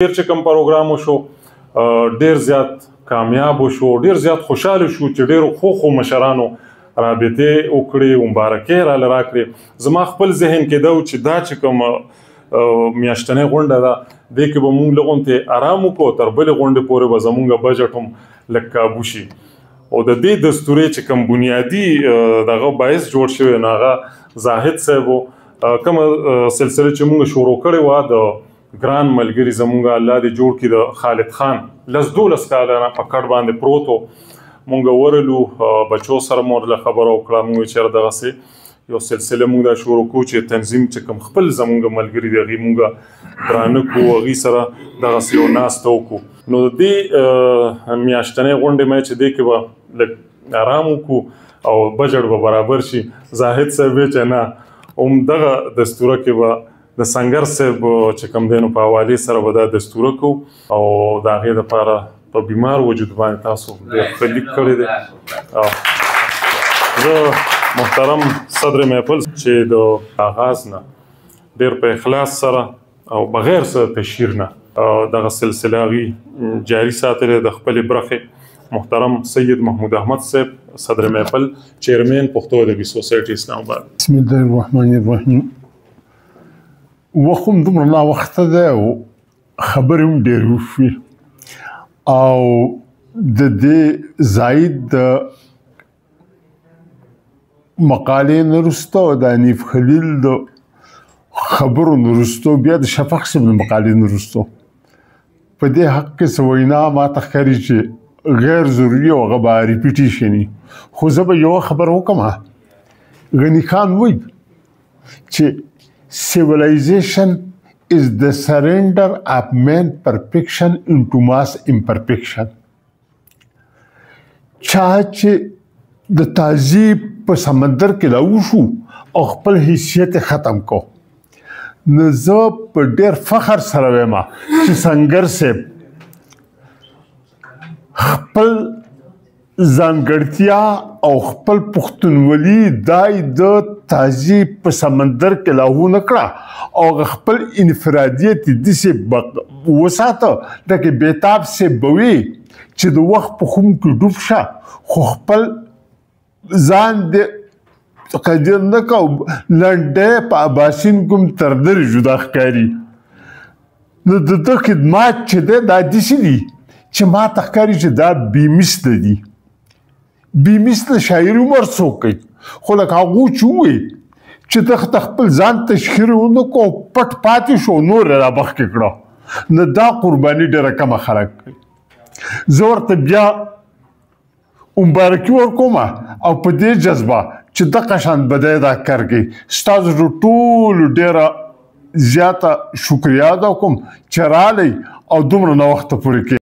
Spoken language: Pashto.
ډیر چې کوم پروګرام وشو ډیر زیات کامیاب وشو، ډیر زیات خوشاله شو چې ډیرو ښو مشرانو رابطې وکړې، مبارکۍ راله راکړې. زما خپل ذهن کې دا و چې دا چې کوم میاشتنۍ غونډه ده دې کې به موږ لږ غونتې ارام وکړو، تر بلې غونډې پورې به زموږ بجټ هم لږ کابو شي. او د دې دستورې چې کوم بنیادي دغه باعث جوړ شوی نو هغه زاهد صاحب و. کومه سلسله چې موږ شروع کړې وه د ګران ملګري زموږ الله دې جوړ کړي د خالد خان 10-12 کاله نه په کټ باندې پروت و. موږ ورلو بچو سره مو ورله خبره وکړه، موږ چېرې دغسې یو سلسله موږ دا شروع کړو چې تنظیم چې کوم خپل زموږ ملګري دي هغې موږ درانه کړو، هغې سره دغسې یو ناسته وکړو. نو د دې میاشتنۍ غونډې مې چې دې کې به لږ ارام وکړو او بجټ به برابر شي. زاهد صاحب وی چې نه همدغه دستوره کې به د سنګر صاحب چې کوم دی نو په حوالې سره به دا دستوره کوو او د هغې دپاره په بیمار وجود باندې تاسو ډېر ښه لیک کړی دی. زه محترم صدر محفل چې د آغاز نه ډېر په اخلاص سره او بغیر څه تشهیر نه دغه سلسله هغې جاري ساتلې د خپلې برخې محترم سید محمود احمد صاحب صدر محفل چیرمین پښتو ادبي سوسایټي اسلام آباد. بسم الله الرحمن الرحیم. وخت هم دومره ناوخته دی او خبرې هم ډېرې وشوې او د دې زاید د مقالې نه وروسته او د حنیف خلیل د خبرو نه وروسته بیا د شفق صاحب د مقالې نه وروسته په دې حق کې څه وینا ماته ښکاري چې غیر ضروري او هغه به ریپیټیشن وي. خو زه به یوه خبره وکړم. غني خان وایي چې civilization is the surrender of man perfection into mass imperfection. چا چې د تهذیب په سمندر کې راوشو او خپل حیثیت ختم کو، نو زه په ډېر فخر سره وایم چې سنګر صاحب خپل ځانګړتیا او خپل پښتونولي دای د تهذیب په سمندر کې لاهو نه کړه او خپل انفرادیت داسې وساته لکه بېتاب صاحب به وي چې د وخت په خم کې ډوب شه خو خپل ځان د قدر نه کو لنډی په اباسین کوم تر درې جدا ښکاري. نو د ده خدمات چې دی دا داسې دي چې ما ته ښکاري چې دا بېمثله دي. بېمثله شاعري عمر څوک کوي، خو لکه هغو چې ووایي چې ده خپل ځان تشهیر ونه کړو پټ پاتې شو نور یې رامخکې کړه، نو دا قرباني ډېره کمه خلک کوي. زه ورته بیا مبارکي ورکوم او په دې جذبه چې دغه شان به دی دا کار کوي. ستاسو ټولو ډېره زیاته شکریه ادا کوم چې راغلی او دومره ناوخته پورې کوي.